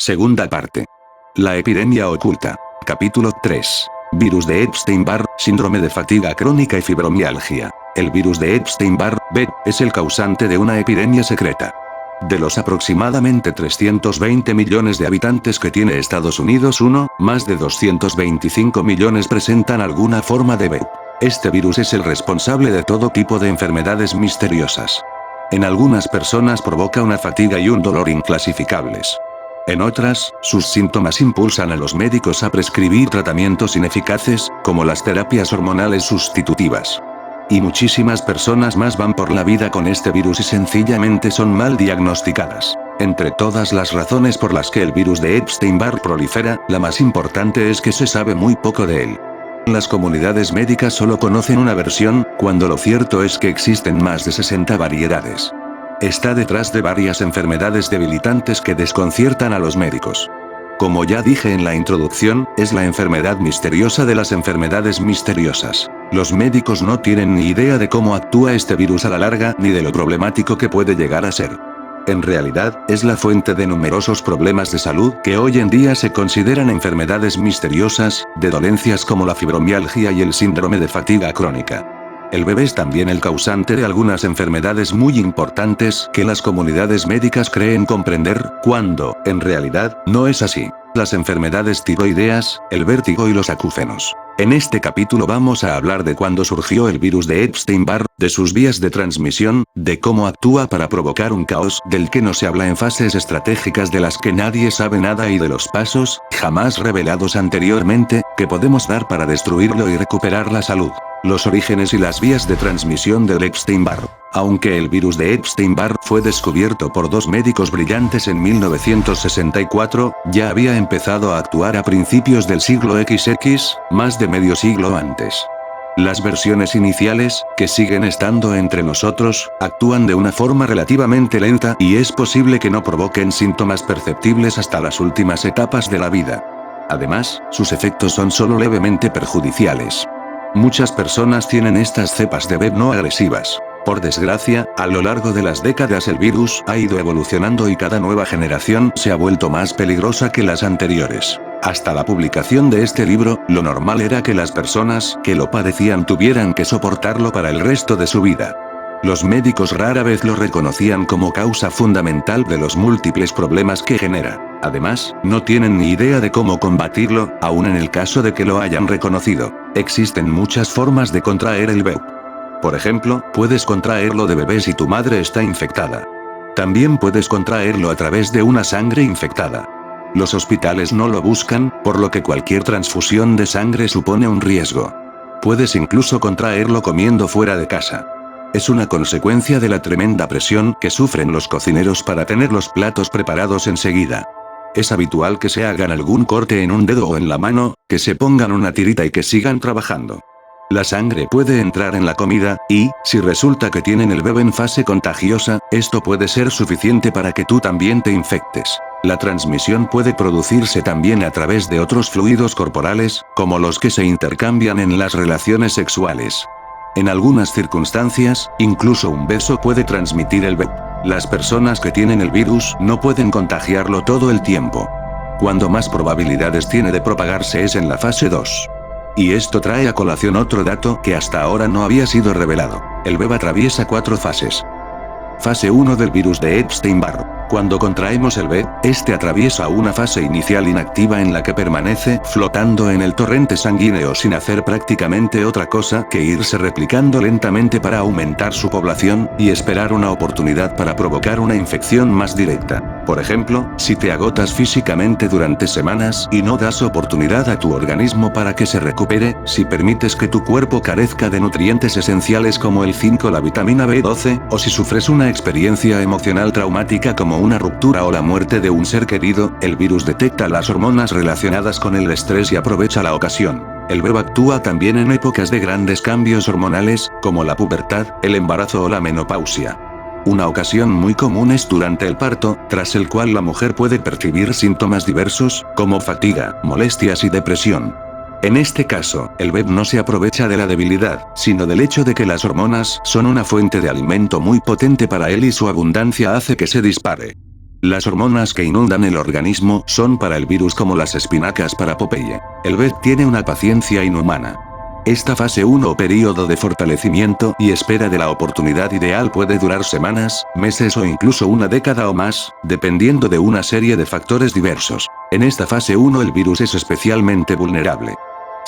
Segunda parte. La epidemia oculta. Capítulo 3. Virus de Epstein-Barr, síndrome de fatiga crónica y fibromialgia. El virus de Epstein-Barr, B, es el causante de una epidemia secreta. De los aproximadamente 320 millones de habitantes que tiene Estados Unidos, más de 225 millones presentan alguna forma de B. Este virus es el responsable de todo tipo de enfermedades misteriosas. En algunas personas provoca una fatiga y un dolor inclasificables. En otras, sus síntomas impulsan a los médicos a prescribir tratamientos ineficaces, como las terapias hormonales sustitutivas. Y muchísimas personas más van por la vida con este virus y sencillamente son mal diagnosticadas. Entre todas las razones por las que el virus de Epstein-Barr prolifera, la más importante es que se sabe muy poco de él. Las comunidades médicas solo conocen una versión, cuando lo cierto es que existen más de 60 variedades. Está detrás de varias enfermedades debilitantes que desconciertan a los médicos. Como ya dije en la introducción, es la enfermedad misteriosa de las enfermedades misteriosas. Los médicos no tienen ni idea de cómo actúa este virus a la larga ni de lo problemático que puede llegar a ser. En realidad, es la fuente de numerosos problemas de salud que hoy en día se consideran enfermedades misteriosas, de dolencias como la fibromialgia y el síndrome de fatiga crónica. El bebé es también el causante de algunas enfermedades muy importantes que las comunidades médicas creen comprender, cuando, en realidad, no es así. Las enfermedades tiroideas, el vértigo y los acúfenos. En este capítulo vamos a hablar de cuándo surgió el virus de Epstein-Barr, de sus vías de transmisión, de cómo actúa para provocar un caos del que no se habla en fases estratégicas de las que nadie sabe nada y de los pasos, jamás revelados anteriormente, que podemos dar para destruirlo y recuperar la salud. Los orígenes y las vías de transmisión del Epstein-Barr. Aunque el virus de Epstein-Barr fue descubierto por dos médicos brillantes en 1964, ya había empezado a actuar a principios del siglo XX, más de medio siglo antes. Las versiones iniciales, que siguen estando entre nosotros, actúan de una forma relativamente lenta y es posible que no provoquen síntomas perceptibles hasta las últimas etapas de la vida. Además, sus efectos son solo levemente perjudiciales. Muchas personas tienen estas cepas de B no agresivas. Por desgracia, a lo largo de las décadas el virus ha ido evolucionando y cada nueva generación se ha vuelto más peligrosa que las anteriores. Hasta la publicación de este libro, lo normal era que las personas que lo padecían tuvieran que soportarlo para el resto de su vida. Los médicos rara vez lo reconocían como causa fundamental de los múltiples problemas que genera. Además, no tienen ni idea de cómo combatirlo, aun en el caso de que lo hayan reconocido. Existen muchas formas de contraer el VIH. Por ejemplo, puedes contraerlo de bebé si tu madre está infectada. También puedes contraerlo a través de una sangre infectada. Los hospitales no lo buscan, por lo que cualquier transfusión de sangre supone un riesgo. Puedes incluso contraerlo comiendo fuera de casa. Es una consecuencia de la tremenda presión que sufren los cocineros para tener los platos preparados enseguida. Es habitual que se hagan algún corte en un dedo o en la mano, que se pongan una tirita y que sigan trabajando. La sangre puede entrar en la comida, y, si resulta que tienen el bebé en fase contagiosa, esto puede ser suficiente para que tú también te infectes. La transmisión puede producirse también a través de otros fluidos corporales, como los que se intercambian en las relaciones sexuales. En algunas circunstancias, incluso un beso puede transmitir el VIH. Las personas que tienen el virus no pueden contagiarlo todo el tiempo. Cuando más probabilidades tiene de propagarse es en la fase 2. Y esto trae a colación otro dato que hasta ahora no había sido revelado. El VIH atraviesa 4 fases. Fase 1 del virus de Epstein-Barr. Cuando contraemos el VIH, este atraviesa una fase inicial inactiva en la que permanece flotando en el torrente sanguíneo sin hacer prácticamente otra cosa que irse replicando lentamente para aumentar su población y esperar una oportunidad para provocar una infección más directa. Por ejemplo, si te agotas físicamente durante semanas y no das oportunidad a tu organismo para que se recupere, si permites que tu cuerpo carezca de nutrientes esenciales como el zinc o la vitamina B12, o si sufres una experiencia emocional traumática como una ruptura o la muerte de un ser querido, el virus detecta las hormonas relacionadas con el estrés y aprovecha la ocasión. El VIH actúa también en épocas de grandes cambios hormonales, como la pubertad, el embarazo o la menopausia. Una ocasión muy común es durante el parto, tras el cual la mujer puede percibir síntomas diversos, como fatiga, molestias y depresión. En este caso, el VIH no se aprovecha de la debilidad, sino del hecho de que las hormonas son una fuente de alimento muy potente para él y su abundancia hace que se dispare. Las hormonas que inundan el organismo son para el virus como las espinacas para Popeye. El BET tiene una paciencia inhumana. Esta fase 1 o período de fortalecimiento y espera de la oportunidad ideal puede durar semanas, meses o incluso una década o más, dependiendo de una serie de factores diversos. En esta fase 1 el virus es especialmente vulnerable.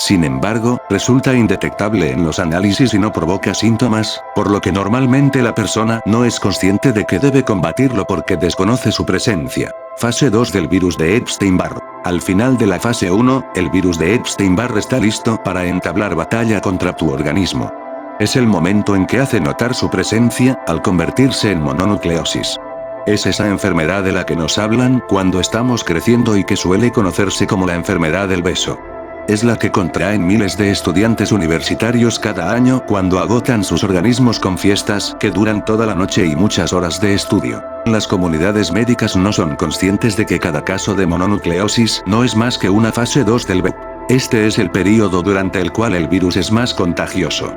Sin embargo, resulta indetectable en los análisis y no provoca síntomas, por lo que normalmente la persona no es consciente de que debe combatirlo porque desconoce su presencia. Fase 2 del virus de Epstein-Barr. Al final de la fase 1, el virus de Epstein-Barr está listo para entablar batalla contra tu organismo. Es el momento en que hace notar su presencia, al convertirse en mononucleosis. Es esa enfermedad de la que nos hablan cuando estamos creciendo y que suele conocerse como la enfermedad del beso. Es la que contraen miles de estudiantes universitarios cada año cuando agotan sus organismos con fiestas que duran toda la noche y muchas horas de estudio. Las comunidades médicas no son conscientes de que cada caso de mononucleosis no es más que una fase 2 del BET. Este es el período durante el cual el virus es más contagioso.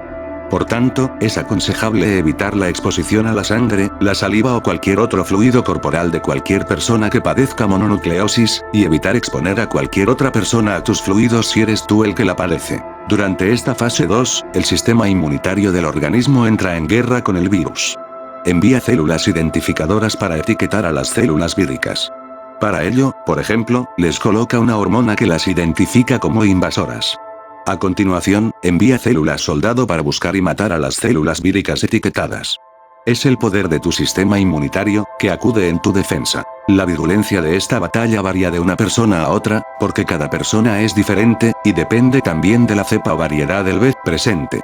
Por tanto, es aconsejable evitar la exposición a la sangre, la saliva o cualquier otro fluido corporal de cualquier persona que padezca mononucleosis, y evitar exponer a cualquier otra persona a tus fluidos si eres tú el que la padece. Durante esta fase 2, el sistema inmunitario del organismo entra en guerra con el virus. Envía células identificadoras para etiquetar a las células víricas. Para ello, por ejemplo, les coloca una hormona que las identifica como invasoras. A continuación, envía células soldado para buscar y matar a las células víricas etiquetadas. Es el poder de tu sistema inmunitario, que acude en tu defensa. La virulencia de esta batalla varía de una persona a otra, porque cada persona es diferente, y depende también de la cepa o variedad del BET presente.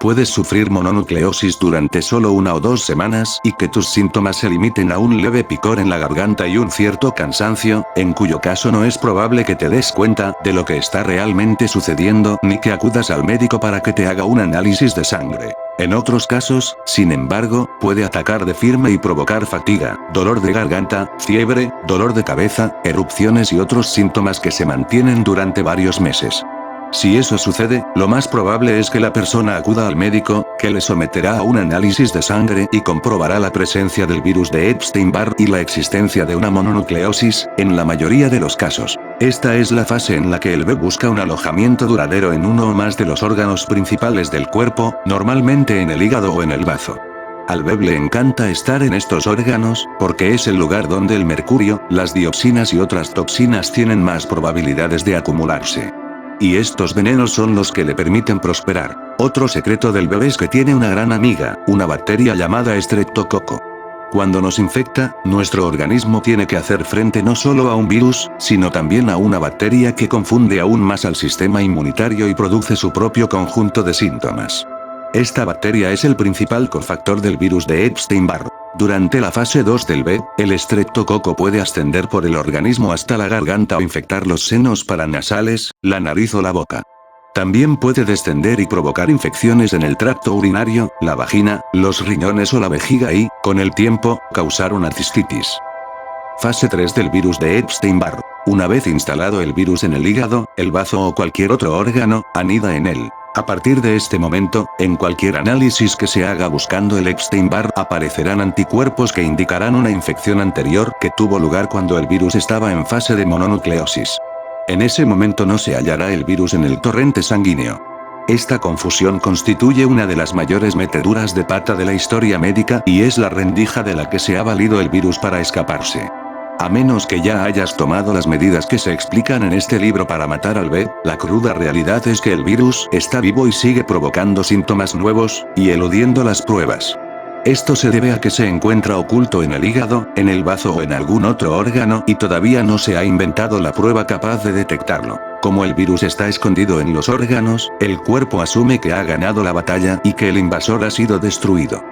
Puedes sufrir mononucleosis durante solo 1 o 2 semanas y que tus síntomas se limiten a un leve picor en la garganta y un cierto cansancio, en cuyo caso no es probable que te des cuenta de lo que está realmente sucediendo ni que acudas al médico para que te haga un análisis de sangre. En otros casos, sin embargo, puede atacar de firme y provocar fatiga, dolor de garganta, fiebre, dolor de cabeza, erupciones y otros síntomas que se mantienen durante varios meses. Si eso sucede, lo más probable es que la persona acuda al médico, que le someterá a un análisis de sangre y comprobará la presencia del virus de Epstein-Barr y la existencia de una mononucleosis, en la mayoría de los casos. Esta es la fase en la que el BET busca un alojamiento duradero en uno o más de los órganos principales del cuerpo, normalmente en el hígado o en el bazo. Al BET le encanta estar en estos órganos, porque es el lugar donde el mercurio, las dioxinas y otras toxinas tienen más probabilidades de acumularse. Y estos venenos son los que le permiten prosperar. Otro secreto del bebé es que tiene una gran amiga, una bacteria llamada Streptococo. Cuando nos infecta, nuestro organismo tiene que hacer frente no solo a un virus, sino también a una bacteria que confunde aún más al sistema inmunitario y produce su propio conjunto de síntomas. Esta bacteria es el principal cofactor del virus de Epstein-Barr. Durante la fase 2 del BET, el estreptococo puede ascender por el organismo hasta la garganta o infectar los senos paranasales, la nariz o la boca. También puede descender y provocar infecciones en el tracto urinario, la vagina, los riñones o la vejiga y, con el tiempo, causar una cistitis. Fase 3 del virus de Epstein-Barr. Una vez instalado el virus en el hígado, el bazo o cualquier otro órgano, anida en él. A partir de este momento, en cualquier análisis que se haga buscando el Epstein-Barr aparecerán anticuerpos que indicarán una infección anterior que tuvo lugar cuando el virus estaba en fase de mononucleosis. En ese momento no se hallará el virus en el torrente sanguíneo. Esta confusión constituye una de las mayores meteduras de pata de la historia médica y es la rendija de la que se ha valido el virus para escaparse. A menos que ya hayas tomado las medidas que se explican en este libro para matar al BET, la cruda realidad es que el virus está vivo y sigue provocando síntomas nuevos, y eludiendo las pruebas. Esto se debe a que se encuentra oculto en el hígado, en el bazo o en algún otro órgano y todavía no se ha inventado la prueba capaz de detectarlo. Como el virus está escondido en los órganos, el cuerpo asume que ha ganado la batalla y que el invasor ha sido destruido.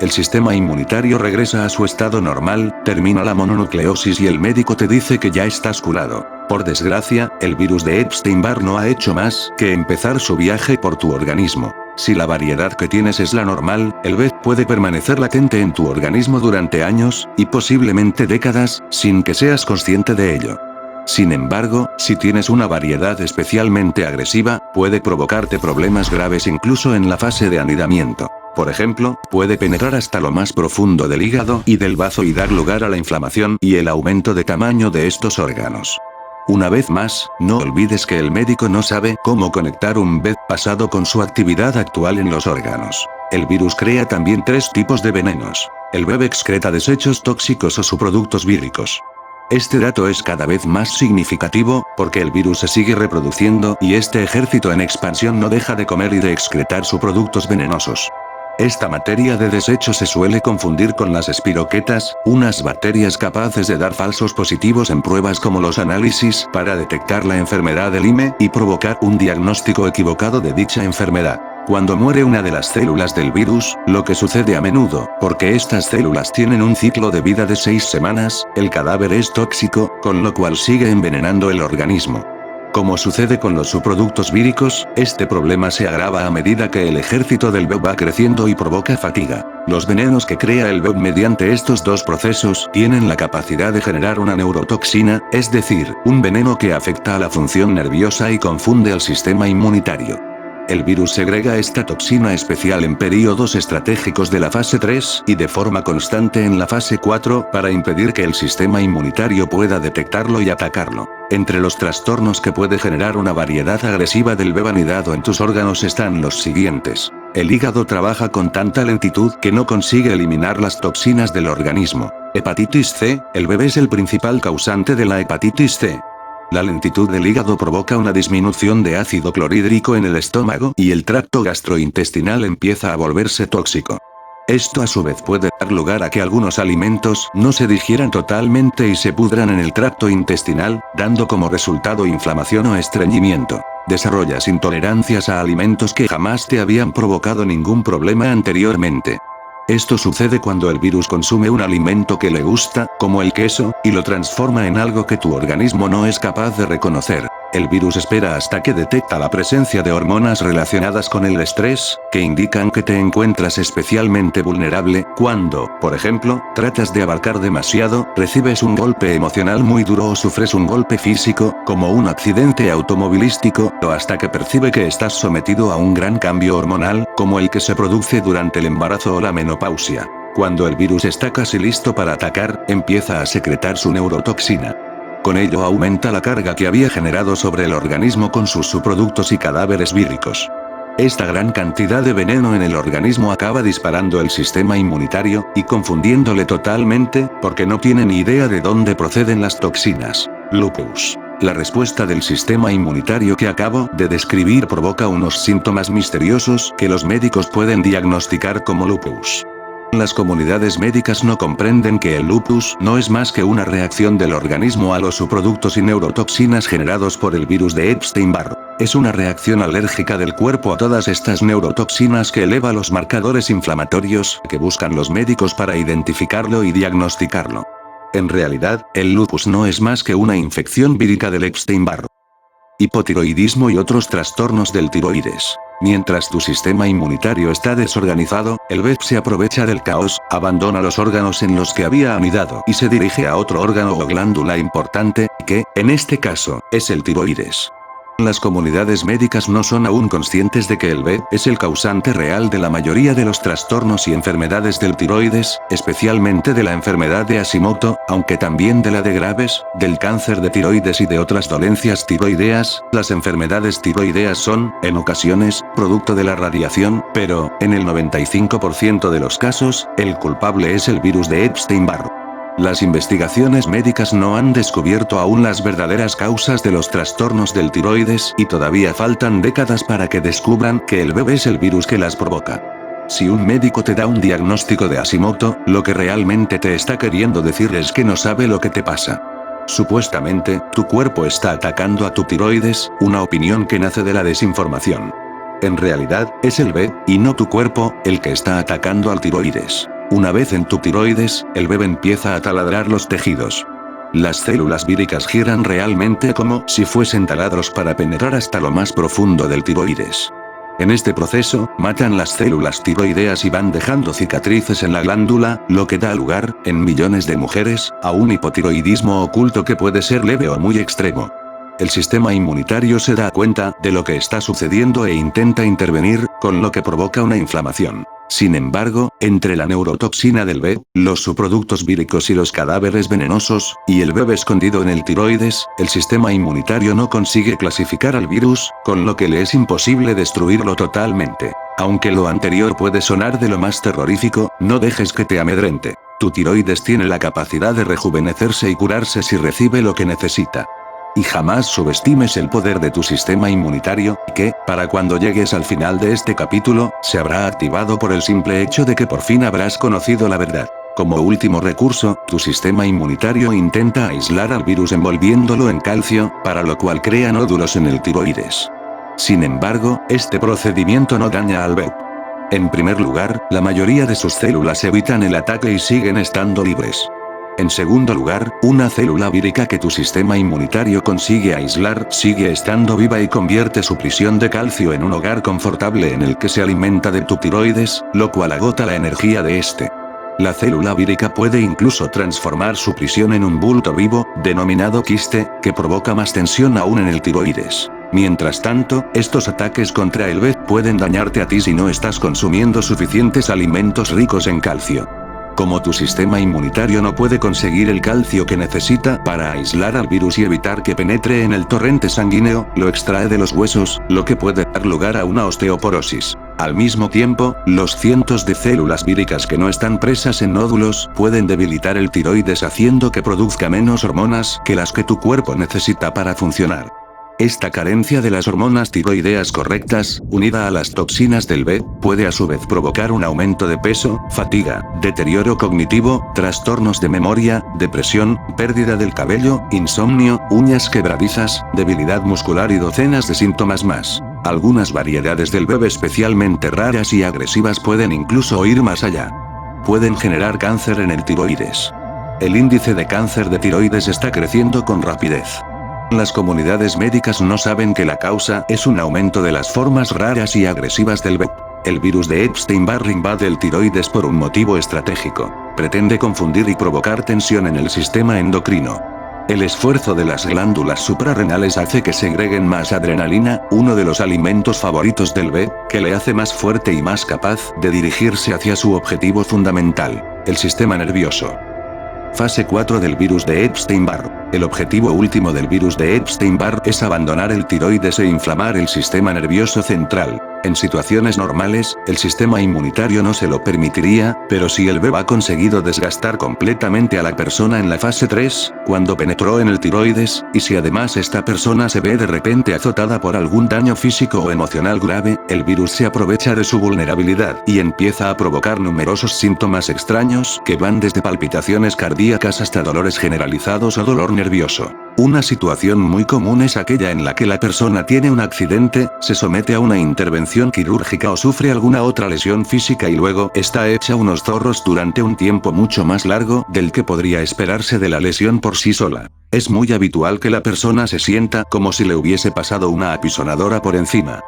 El sistema inmunitario regresa a su estado normal, termina la mononucleosis y el médico te dice que ya estás curado. Por desgracia, el virus de Epstein-Barr no ha hecho más que empezar su viaje por tu organismo. Si la variedad que tienes es la normal, el BET puede permanecer latente en tu organismo durante años, y posiblemente décadas, sin que seas consciente de ello. Sin embargo, si tienes una variedad especialmente agresiva, puede provocarte problemas graves incluso en la fase de anidamiento. Por ejemplo, puede penetrar hasta lo más profundo del hígado y del bazo y dar lugar a la inflamación y el aumento de tamaño de estos órganos. Una vez más, no olvides que el médico no sabe cómo conectar un VEP pasado con su actividad actual en los órganos. El virus crea también 3 tipos de venenos. El VEP excreta desechos tóxicos o subproductos víricos. Este dato es cada vez más significativo, porque el virus se sigue reproduciendo y este ejército en expansión no deja de comer y de excretar subproductos venenosos. Esta materia de desecho se suele confundir con las espiroquetas, unas bacterias capaces de dar falsos positivos en pruebas como los análisis para detectar la enfermedad de Lyme y provocar un diagnóstico equivocado de dicha enfermedad. Cuando muere una de las células del virus, lo que sucede a menudo, porque estas células tienen un ciclo de vida de 6 semanas, el cadáver es tóxico, con lo cual sigue envenenando el organismo. Como sucede con los subproductos víricos, este problema se agrava a medida que el ejército del VEP va creciendo y provoca fatiga. Los venenos que crea el VEP mediante estos 2 procesos tienen la capacidad de generar una neurotoxina, es decir, un veneno que afecta a la función nerviosa y confunde al sistema inmunitario. El virus segrega esta toxina especial en períodos estratégicos de la fase 3 y de forma constante en la fase 4 para impedir que el sistema inmunitario pueda detectarlo y atacarlo. Entre los trastornos que puede generar una variedad agresiva del VEP anidado en tus órganos están los siguientes. El hígado trabaja con tanta lentitud que no consigue eliminar las toxinas del organismo. Hepatitis C, el VEP es el principal causante de la hepatitis C. La lentitud del hígado provoca una disminución de ácido clorhídrico en el estómago y el tracto gastrointestinal empieza a volverse tóxico. Esto a su vez puede dar lugar a que algunos alimentos no se digieran totalmente y se pudran en el tracto intestinal, dando como resultado inflamación o estreñimiento. Desarrollas intolerancias a alimentos que jamás te habían provocado ningún problema anteriormente. Esto sucede cuando el virus consume un alimento que le gusta, como el queso, y lo transforma en algo que tu organismo no es capaz de reconocer. El virus espera hasta que detecta la presencia de hormonas relacionadas con el estrés, que indican que te encuentras especialmente vulnerable, cuando, por ejemplo, tratas de abarcar demasiado, recibes un golpe emocional muy duro o sufres un golpe físico, como un accidente automovilístico, o hasta que percibe que estás sometido a un gran cambio hormonal, como el que se produce durante el embarazo o la menopausia. Cuando el virus está casi listo para atacar, empieza a secretar su neurotoxina. Con ello aumenta la carga que había generado sobre el organismo con sus subproductos y cadáveres víricos. Esta gran cantidad de veneno en el organismo acaba disparando el sistema inmunitario, y confundiéndole totalmente, porque no tiene ni idea de dónde proceden las toxinas. Lupus. La respuesta del sistema inmunitario que acabo de describir provoca unos síntomas misteriosos que los médicos pueden diagnosticar como lupus. Las comunidades médicas no comprenden que el lupus no es más que una reacción del organismo a los subproductos y neurotoxinas generados por el virus de Epstein-Barr. Es una reacción alérgica del cuerpo a todas estas neurotoxinas que eleva los marcadores inflamatorios que buscan los médicos para identificarlo y diagnosticarlo. En realidad, el lupus no es más que una infección vírica del Epstein-Barr. Hipotiroidismo y otros trastornos del tiroides. Mientras tu sistema inmunitario está desorganizado, el VEP se aprovecha del caos, abandona los órganos en los que había anidado y se dirige a otro órgano o glándula importante, que, en este caso, es el tiroides. Las comunidades médicas no son aún conscientes de que el VEP es el causante real de la mayoría de los trastornos y enfermedades del tiroides, especialmente de la enfermedad de Hashimoto, aunque también de la de Graves, del cáncer de tiroides y de otras dolencias tiroideas. Las enfermedades tiroideas son, en ocasiones, producto de la radiación, pero, en el 95% de los casos, el culpable es el virus de Epstein-Barr. Las investigaciones médicas no han descubierto aún las verdaderas causas de los trastornos del tiroides y todavía faltan décadas para que descubran que el VEP es el virus que las provoca. Si un médico te da un diagnóstico de Hashimoto, lo que realmente te está queriendo decir es que no sabe lo que te pasa. Supuestamente, tu cuerpo está atacando a tu tiroides, una opinión que nace de la desinformación. En realidad, es el VEP, y no tu cuerpo, el que está atacando al tiroides. Una vez en tu tiroides, el VEP empieza a taladrar los tejidos. Las células víricas giran realmente como si fuesen taladros para penetrar hasta lo más profundo del tiroides. En este proceso, matan las células tiroideas y van dejando cicatrices en la glándula, lo que da lugar, en millones de mujeres, a un hipotiroidismo oculto que puede ser leve o muy extremo. El sistema inmunitario se da cuenta de lo que está sucediendo e intenta intervenir, con lo que provoca una inflamación. Sin embargo, entre la neurotoxina del B, los subproductos víricos y los cadáveres venenosos, y el bebé escondido en el tiroides, el sistema inmunitario no consigue clasificar al virus, con lo que le es imposible destruirlo totalmente. Aunque lo anterior puede sonar de lo más terrorífico, no dejes que te amedrente. Tu tiroides tiene la capacidad de rejuvenecerse y curarse si recibe lo que necesita. Y jamás subestimes el poder de tu sistema inmunitario, que, para cuando llegues al final de este capítulo, se habrá activado por el simple hecho de que por fin habrás conocido la verdad. Como último recurso, tu sistema inmunitario intenta aislar al virus envolviéndolo en calcio, para lo cual crea nódulos en el tiroides. Sin embargo, este procedimiento no daña al bebé. En primer lugar, la mayoría de sus células evitan el ataque y siguen estando libres. En segundo lugar, una célula vírica que tu sistema inmunitario consigue aislar sigue estando viva y convierte su prisión de calcio en un hogar confortable en el que se alimenta de tu tiroides, lo cual agota la energía de este. La célula vírica puede incluso transformar su prisión en un bulto vivo, denominado quiste, que provoca más tensión aún en el tiroides. Mientras tanto, estos ataques contra el B pueden dañarte a ti si no estás consumiendo suficientes alimentos ricos en calcio. Como tu sistema inmunitario no puede conseguir el calcio que necesita para aislar al virus y evitar que penetre en el torrente sanguíneo, lo extrae de los huesos, lo que puede dar lugar a una osteoporosis. Al mismo tiempo, los cientos de células víricas que no están presas en nódulos pueden debilitar el tiroides haciendo que produzca menos hormonas que las que tu cuerpo necesita para funcionar. Esta carencia de las hormonas tiroideas correctas, unida a las toxinas del B, puede a su vez provocar un aumento de peso, fatiga, deterioro cognitivo, trastornos de memoria, depresión, pérdida del cabello, insomnio, uñas quebradizas, debilidad muscular y docenas de síntomas más. Algunas variedades del B especialmente raras y agresivas pueden incluso ir más allá. Pueden generar cáncer en el tiroides. El índice de cáncer de tiroides está creciendo con rapidez. Las comunidades médicas no saben que la causa es un aumento de las formas raras y agresivas del B. El virus de Epstein-Barr invade el tiroides por un motivo estratégico. Pretende confundir y provocar tensión en el sistema endocrino. El esfuerzo de las glándulas suprarrenales hace que segreguen más adrenalina, uno de los alimentos favoritos del B, que le hace más fuerte y más capaz de dirigirse hacia su objetivo fundamental, el sistema nervioso. Fase 4 del virus de Epstein-Barr. El objetivo último del virus de Epstein-Barr es abandonar el tiroides e inflamar el sistema nervioso central. En situaciones normales, el sistema inmunitario no se lo permitiría, pero si el bebé ha conseguido desgastar completamente a la persona en la fase 3, cuando penetró en el tiroides, y si además esta persona se ve de repente azotada por algún daño físico o emocional grave, el virus se aprovecha de su vulnerabilidad y empieza a provocar numerosos síntomas extraños que van desde palpitaciones cardíacas hasta dolores generalizados o dolor nervioso. Una situación muy común es aquella en la que la persona tiene un accidente, se somete a una intervención quirúrgica o sufre alguna otra lesión física y luego está hecha unos zorros durante un tiempo mucho más largo del que podría esperarse de la lesión por sí sola. Es muy habitual que la persona se sienta como si le hubiese pasado una apisonadora por encima.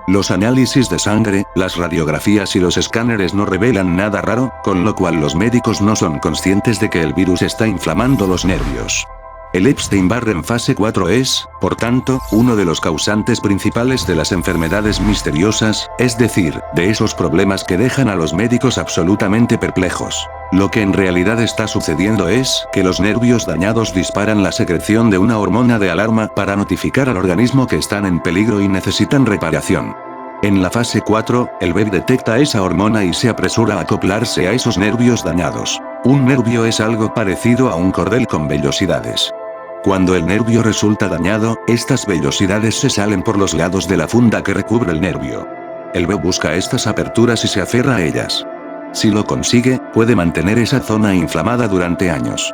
Los análisis de sangre, las radiografías y los escáneres no revelan nada raro, con lo cual los médicos no son conscientes de que el virus está inflamando los nervios. El Epstein-Barr en fase 4 es, por tanto, uno de los causantes principales de las enfermedades misteriosas, es decir, de esos problemas que dejan a los médicos absolutamente perplejos. Lo que en realidad está sucediendo es que los nervios dañados disparan la secreción de una hormona de alarma para notificar al organismo que están en peligro y necesitan reparación. En la fase 4, el bebé detecta esa hormona y se apresura a acoplarse a esos nervios dañados. Un nervio es algo parecido a un cordel con vellosidades. Cuando el nervio resulta dañado, estas vellosidades se salen por los lados de la funda que recubre el nervio. El bebé busca estas aperturas y se aferra a ellas. Si lo consigue, puede mantener esa zona inflamada durante años.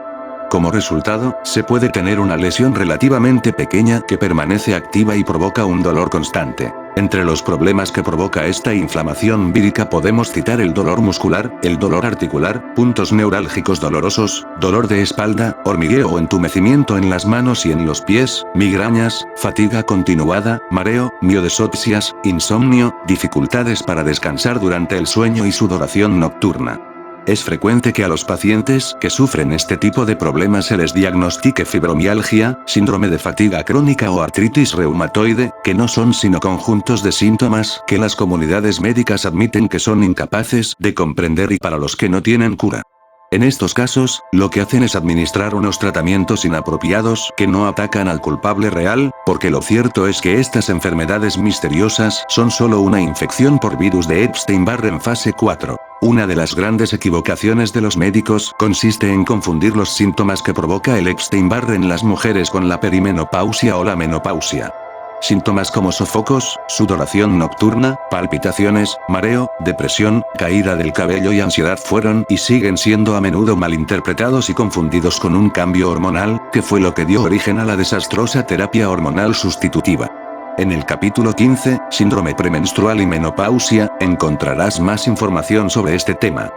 Como resultado, se puede tener una lesión relativamente pequeña que permanece activa y provoca un dolor constante. Entre los problemas que provoca esta inflamación vírica podemos citar el dolor muscular, el dolor articular, puntos neurálgicos dolorosos, dolor de espalda, hormigueo o entumecimiento en las manos y en los pies, migrañas, fatiga continuada, mareo, miodesopsias, insomnio, dificultades para descansar durante el sueño y sudoración nocturna. Es frecuente que a los pacientes que sufren este tipo de problemas se les diagnostique fibromialgia, síndrome de fatiga crónica o artritis reumatoide, que no son sino conjuntos de síntomas que las comunidades médicas admiten que son incapaces de comprender y para los que no tienen cura. En estos casos, lo que hacen es administrar unos tratamientos inapropiados que no atacan al culpable real, porque lo cierto es que estas enfermedades misteriosas son solo una infección por virus de Epstein-Barr en fase 4. Una de las grandes equivocaciones de los médicos consiste en confundir los síntomas que provoca el Epstein-Barr en las mujeres con la perimenopausia o la menopausia. Síntomas como sofocos, sudoración nocturna, palpitaciones, mareo, depresión, caída del cabello y ansiedad fueron y siguen siendo a menudo malinterpretados y confundidos con un cambio hormonal, que fue lo que dio origen a la desastrosa terapia hormonal sustitutiva. En el capítulo 15, Síndrome premenstrual y menopausia, encontrarás más información sobre este tema.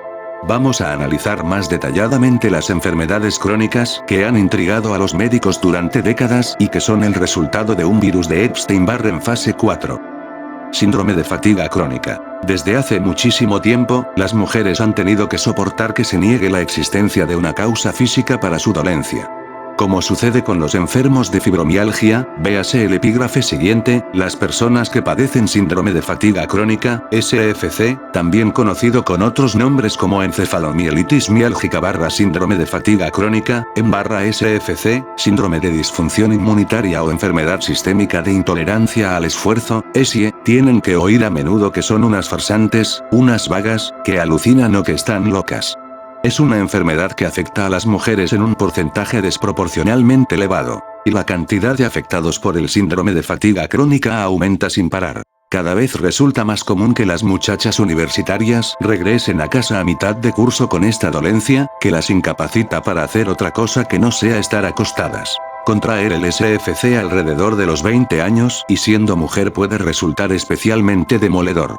Vamos a analizar más detalladamente las enfermedades crónicas que han intrigado a los médicos durante décadas y que son el resultado de un virus de Epstein-Barr en fase 4. Síndrome de fatiga crónica. Desde hace muchísimo tiempo, las mujeres han tenido que soportar que se niegue la existencia de una causa física para su dolencia. Como sucede con los enfermos de fibromialgia, véase el epígrafe siguiente, las personas que padecen síndrome de fatiga crónica, SFC, también conocido con otros nombres como encefalomielitis miálgica / síndrome de fatiga crónica, SFC, síndrome de disfunción inmunitaria o enfermedad sistémica de intolerancia al esfuerzo, ESIE, tienen que oír a menudo que son unas farsantes, unas vagas, que alucinan o que están locas. Es una enfermedad que afecta a las mujeres en un porcentaje desproporcionalmente elevado, y la cantidad de afectados por el síndrome de fatiga crónica aumenta sin parar. Cada vez resulta más común que las muchachas universitarias regresen a casa a mitad de curso con esta dolencia, que las incapacita para hacer otra cosa que no sea estar acostadas. Contraer el SFC alrededor de los 20 años y siendo mujer puede resultar especialmente demoledor.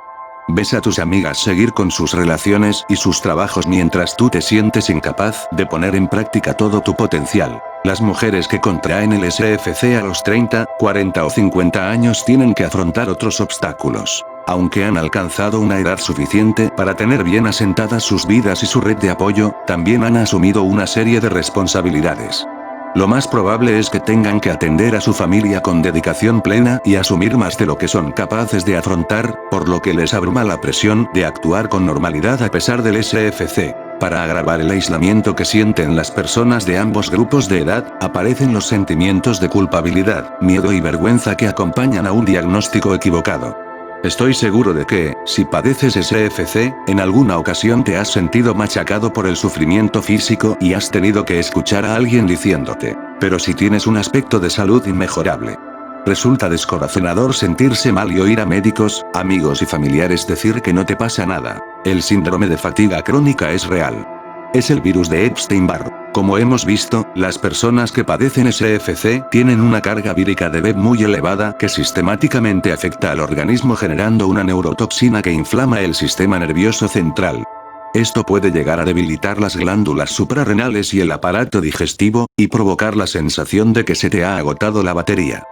Ves a tus amigas seguir con sus relaciones y sus trabajos mientras tú te sientes incapaz de poner en práctica todo tu potencial. Las mujeres que contraen el SFC a los 30, 40 o 50 años tienen que afrontar otros obstáculos. Aunque han alcanzado una edad suficiente para tener bien asentadas sus vidas y su red de apoyo, también han asumido una serie de responsabilidades. Lo más probable es que tengan que atender a su familia con dedicación plena y asumir más de lo que son capaces de afrontar, por lo que les abruma la presión de actuar con normalidad a pesar del SFC. Para agravar el aislamiento que sienten las personas de ambos grupos de edad, aparecen los sentimientos de culpabilidad, miedo y vergüenza que acompañan a un diagnóstico equivocado. Estoy seguro de que, si padeces SFC, en alguna ocasión te has sentido machacado por el sufrimiento físico y has tenido que escuchar a alguien diciéndote, pero si tienes un aspecto de salud inmejorable. Resulta descorazonador sentirse mal y oír a médicos, amigos y familiares decir que no te pasa nada. El síndrome de fatiga crónica es real. Es el virus de Epstein-Barr. Como hemos visto, las personas que padecen SFC tienen una carga vírica de B muy elevada que sistemáticamente afecta al organismo generando una neurotoxina que inflama el sistema nervioso central. Esto puede llegar a debilitar las glándulas suprarrenales y el aparato digestivo, y provocar la sensación de que se te ha agotado la batería.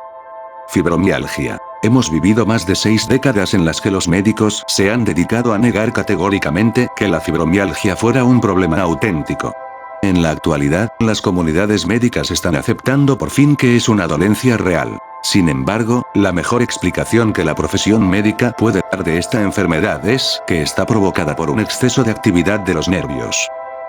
Fibromialgia. Hemos vivido más de 6 décadas en las que los médicos se han dedicado a negar categóricamente que la fibromialgia fuera un problema auténtico. En la actualidad, las comunidades médicas están aceptando por fin que es una dolencia real. Sin embargo, la mejor explicación que la profesión médica puede dar de esta enfermedad es que está provocada por un exceso de actividad de los nervios.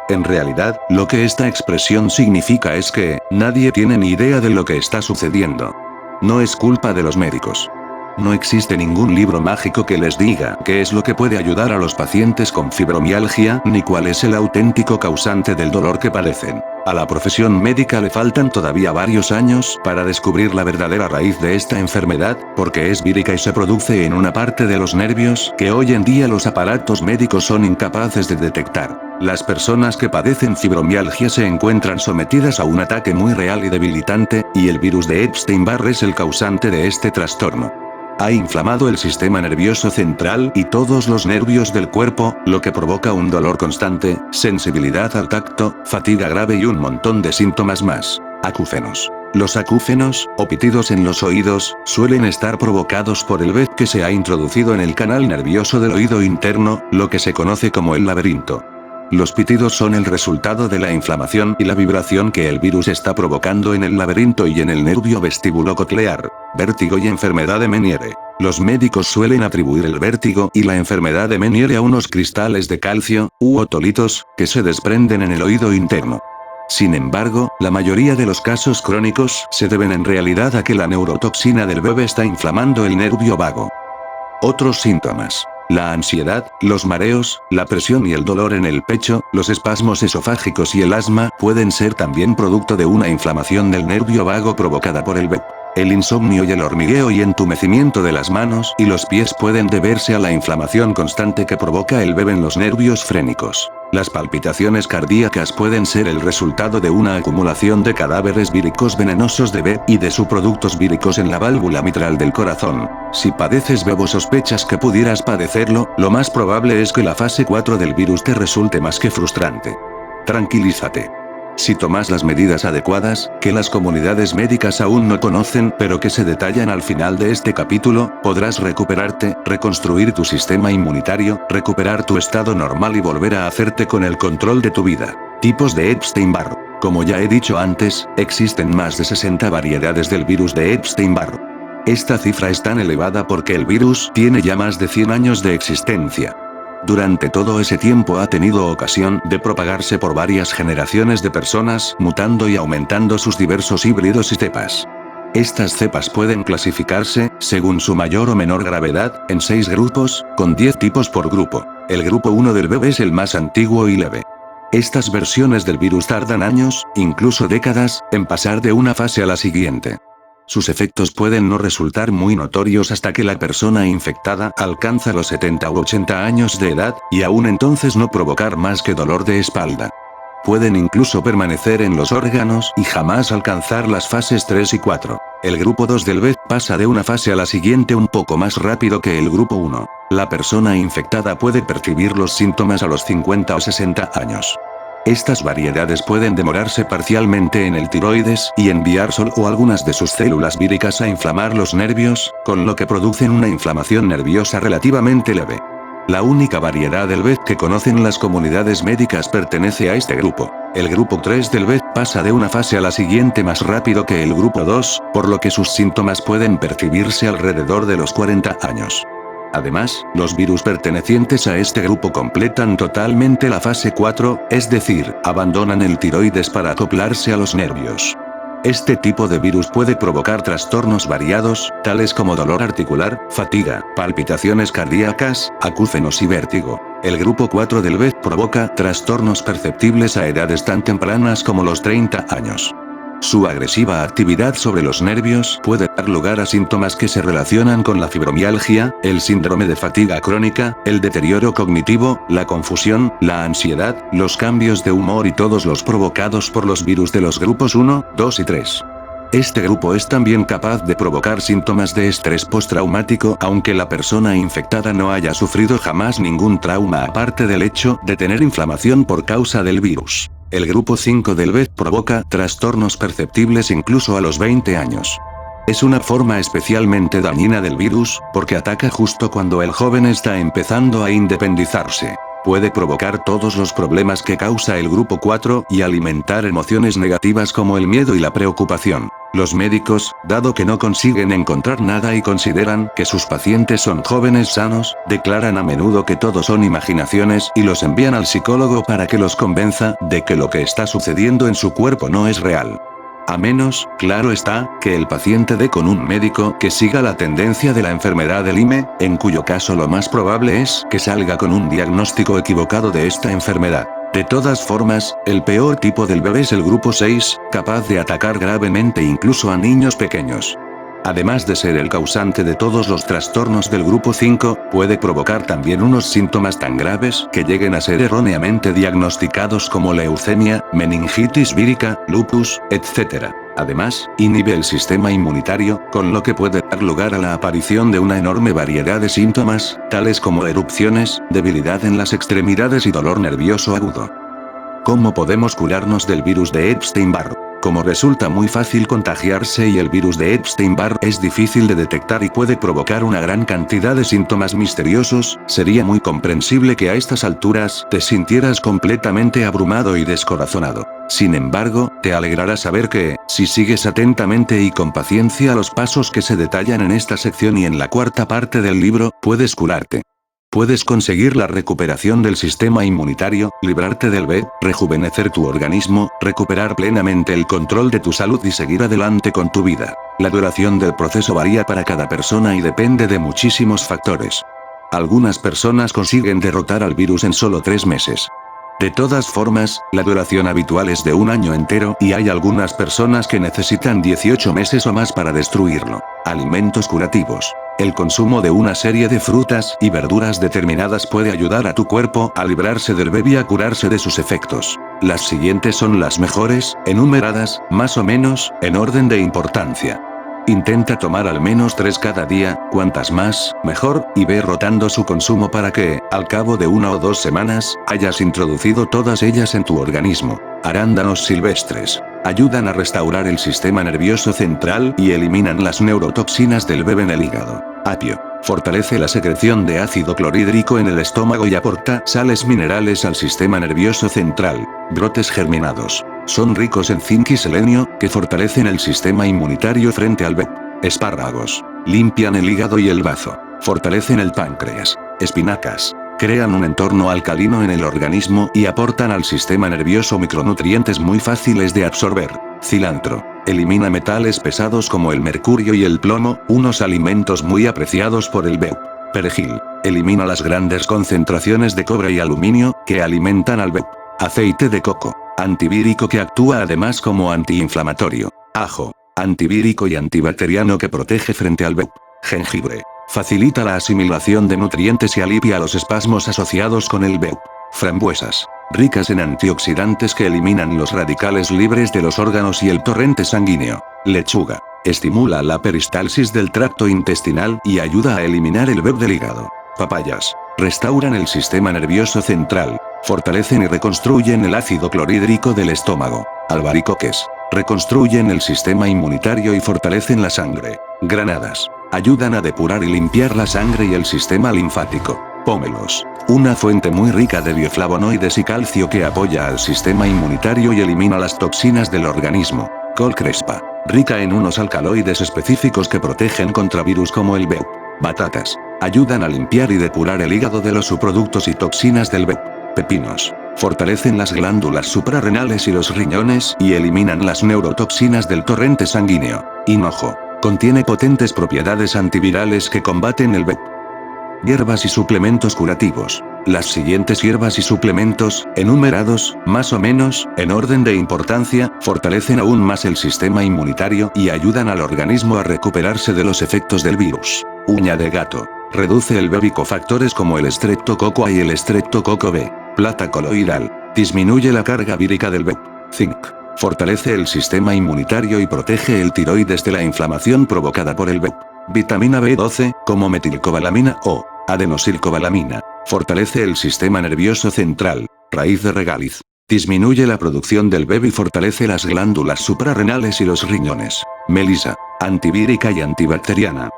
En realidad, lo que esta expresión significa es que nadie tiene ni idea de lo que está sucediendo. No es culpa de los médicos. No existe ningún libro mágico que les diga qué es lo que puede ayudar a los pacientes con fibromialgia, ni cuál es el auténtico causante del dolor que padecen. A la profesión médica le faltan todavía varios años para descubrir la verdadera raíz de esta enfermedad, porque es vírica y se produce en una parte de los nervios que hoy en día los aparatos médicos son incapaces de detectar. Las personas que padecen fibromialgia se encuentran sometidas a un ataque muy real y debilitante, y el virus de Epstein-Barr es el causante de este trastorno. Ha inflamado el sistema nervioso central y todos los nervios del cuerpo, lo que provoca un dolor constante, sensibilidad al tacto, fatiga grave y un montón de síntomas más. Acúfenos. Los acúfenos, o pitidos en los oídos, suelen estar provocados por el BET que se ha introducido en el canal nervioso del oído interno, lo que se conoce como el laberinto. Los pitidos son el resultado de la inflamación y la vibración que el virus está provocando en el laberinto y en el nervio vestibulococlear, vértigo y enfermedad de Meniere. Los médicos suelen atribuir el vértigo y la enfermedad de Meniere a unos cristales de calcio, u otolitos, que se desprenden en el oído interno. Sin embargo, la mayoría de los casos crónicos se deben en realidad a que la neurotoxina del bebé está inflamando el nervio vago. Otros síntomas. La ansiedad, los mareos, la presión y el dolor en el pecho, los espasmos esofágicos y el asma pueden ser también producto de una inflamación del nervio vago provocada por el bebé. El insomnio y el hormigueo y entumecimiento de las manos y los pies pueden deberse a la inflamación constante que provoca el bebé en los nervios frénicos. Las palpitaciones cardíacas pueden ser el resultado de una acumulación de cadáveres víricos venenosos de bebé y de subproductos víricos en la válvula mitral del corazón. Si padeces bebé o sospechas que pudieras padecerlo, lo más probable es que la fase 4 del virus te resulte más que frustrante. Tranquilízate. Si tomas las medidas adecuadas, que las comunidades médicas aún no conocen pero que se detallan al final de este capítulo, podrás recuperarte, reconstruir tu sistema inmunitario, recuperar tu estado normal y volver a hacerte con el control de tu vida. Tipos de Epstein-Barr. Como ya he dicho antes, existen más de 60 variedades del virus de Epstein-Barr. Esta cifra es tan elevada porque el virus tiene ya más de 100 años de existencia. Durante todo ese tiempo ha tenido ocasión de propagarse por varias generaciones de personas, mutando y aumentando sus diversos híbridos y cepas. Estas cepas pueden clasificarse, según su mayor o menor gravedad, en 6 grupos, con 10 tipos por grupo. El grupo 1 del bebé es el más antiguo y leve. Estas versiones del virus tardan años, incluso décadas, en pasar de una fase a la siguiente. Sus efectos pueden no resultar muy notorios hasta que la persona infectada alcanza los 70 u 80 años de edad, y aún entonces no provocar más que dolor de espalda. Pueden incluso permanecer en los órganos y jamás alcanzar las fases 3 y 4. El grupo 2 del bebé pasa de una fase a la siguiente un poco más rápido que el grupo 1. La persona infectada puede percibir los síntomas a los 50 o 60 años. Estas variedades pueden demorarse parcialmente en el tiroides y enviar solo algunas de sus células víricas a inflamar los nervios, con lo que producen una inflamación nerviosa relativamente leve. La única variedad del BED que conocen las comunidades médicas pertenece a este grupo. El grupo 3 del BED pasa de una fase a la siguiente más rápido que el grupo 2, por lo que sus síntomas pueden percibirse alrededor de los 40 años. Además, los virus pertenecientes a este grupo completan totalmente la fase 4, es decir, abandonan el tiroides para acoplarse a los nervios. Este tipo de virus puede provocar trastornos variados, tales como dolor articular, fatiga, palpitaciones cardíacas, acúfenos y vértigo. El grupo 4 del BED provoca trastornos perceptibles a edades tan tempranas como los 30 años. Su agresiva actividad sobre los nervios puede dar lugar a síntomas que se relacionan con la fibromialgia, el síndrome de fatiga crónica, el deterioro cognitivo, la confusión, la ansiedad, los cambios de humor y todos los provocados por los virus de los grupos 1, 2 y 3. Este grupo es también capaz de provocar síntomas de estrés postraumático aunque la persona infectada no haya sufrido jamás ningún trauma aparte del hecho de tener inflamación por causa del virus. El grupo 5 del BED provoca trastornos perceptibles incluso a los 20 años. Es una forma especialmente dañina del virus, porque ataca justo cuando el joven está empezando a independizarse. Puede provocar todos los problemas que causa el grupo 4 y alimentar emociones negativas como el miedo y la preocupación. Los médicos, dado que no consiguen encontrar nada y consideran que sus pacientes son jóvenes sanos, declaran a menudo que todo son imaginaciones y los envían al psicólogo para que los convenza de que lo que está sucediendo en su cuerpo no es real. A menos, claro está, que el paciente dé con un médico que siga la tendencia de la enfermedad del Lyme, en cuyo caso lo más probable es que salga con un diagnóstico equivocado de esta enfermedad. De todas formas, el peor tipo del bebé es el grupo 6, capaz de atacar gravemente incluso a niños pequeños. Además de ser el causante de todos los trastornos del grupo 5, puede provocar también unos síntomas tan graves que lleguen a ser erróneamente diagnosticados como leucemia, meningitis vírica, lupus, etc. Además, inhibe el sistema inmunitario, con lo que puede dar lugar a la aparición de una enorme variedad de síntomas, tales como erupciones, debilidad en las extremidades y dolor nervioso agudo. ¿Cómo podemos curarnos del virus de Epstein-Barr? Como resulta muy fácil contagiarse y el virus de Epstein-Barr es difícil de detectar y puede provocar una gran cantidad de síntomas misteriosos, sería muy comprensible que a estas alturas te sintieras completamente abrumado y descorazonado. Sin embargo, te alegrará saber que, si sigues atentamente y con paciencia los pasos que se detallan en esta sección y en la cuarta parte del libro, puedes curarte. Puedes conseguir la recuperación del sistema inmunitario, librarte del VIH, rejuvenecer tu organismo, recuperar plenamente el control de tu salud y seguir adelante con tu vida. La duración del proceso varía para cada persona y depende de muchísimos factores. Algunas personas consiguen derrotar al virus en solo 3 meses. De todas formas, la duración habitual es de 1 año entero y hay algunas personas que necesitan 18 meses o más para destruirlo. Alimentos curativos. El consumo de una serie de frutas y verduras determinadas puede ayudar a tu cuerpo a librarse del VIH y a curarse de sus efectos. Las siguientes son las mejores, enumeradas, más o menos, en orden de importancia. Intenta tomar al menos 3 cada día, cuantas más, mejor, y ve rotando su consumo para que, al cabo de 1 o 2 semanas, hayas introducido todas ellas en tu organismo. Arándanos silvestres. Ayudan a restaurar el sistema nervioso central y eliminan las neurotoxinas del VIH en el hígado. Apio. Fortalece la secreción de ácido clorhídrico en el estómago y aporta sales minerales al sistema nervioso central. Brotes germinados. Son ricos en zinc y selenio, que fortalecen el sistema inmunitario frente al VIH. Espárragos. Limpian el hígado y el bazo. Fortalecen el páncreas. Espinacas. Crean un entorno alcalino en el organismo y aportan al sistema nervioso micronutrientes muy fáciles de absorber. Cilantro. Elimina metales pesados como el mercurio y el plomo, unos alimentos muy apreciados por el VIH. Perejil. Elimina las grandes concentraciones de cobre y aluminio, que alimentan al VIH. Aceite de coco. Antivírico que actúa además como antiinflamatorio. Ajo. Antivírico y antibacteriano que protege frente al VIH. Jengibre. Facilita la asimilación de nutrientes y alivia los espasmos asociados con el VIH. Frambuesas. Ricas en antioxidantes que eliminan los radicales libres de los órganos y el torrente sanguíneo. Lechuga. Estimula la peristalsis del tracto intestinal y ayuda a eliminar el VIH del hígado. Papayas. Restauran el sistema nervioso central. Fortalecen y reconstruyen el ácido clorhídrico del estómago. Albaricoques. Reconstruyen el sistema inmunitario y fortalecen la sangre. Granadas. Ayudan a depurar y limpiar la sangre y el sistema linfático. Pómelos. Una fuente muy rica de bioflavonoides y calcio que apoya al sistema inmunitario y elimina las toxinas del organismo. Col crespa. Rica en unos alcaloides específicos que protegen contra virus como el VIH. Batatas. Ayudan a limpiar y depurar el hígado de los subproductos y toxinas del VIH. Pepinos. Fortalecen las glándulas suprarrenales y los riñones y eliminan las neurotoxinas del torrente sanguíneo. Hinojo. Contiene potentes propiedades antivirales que combaten el VIH. Hierbas y suplementos curativos. Las siguientes hierbas y suplementos, enumerados, más o menos, en orden de importancia, fortalecen aún más el sistema inmunitario y ayudan al organismo a recuperarse de los efectos del virus. Uña de gato. Reduce el VIH y cofactores como el Streptococcus y el Streptococcus B. Plata coloidal. Disminuye la carga vírica del VIH. Zinc. Fortalece el sistema inmunitario y protege el tiroides de la inflamación provocada por el VIH. Vitamina B12, como metilcobalamina o adenosilcobalamina. Fortalece el sistema nervioso central. Raíz de regaliz. Disminuye la producción del VIH y fortalece las glándulas suprarrenales y los riñones. Melisa. Antivírica y antibacteriana.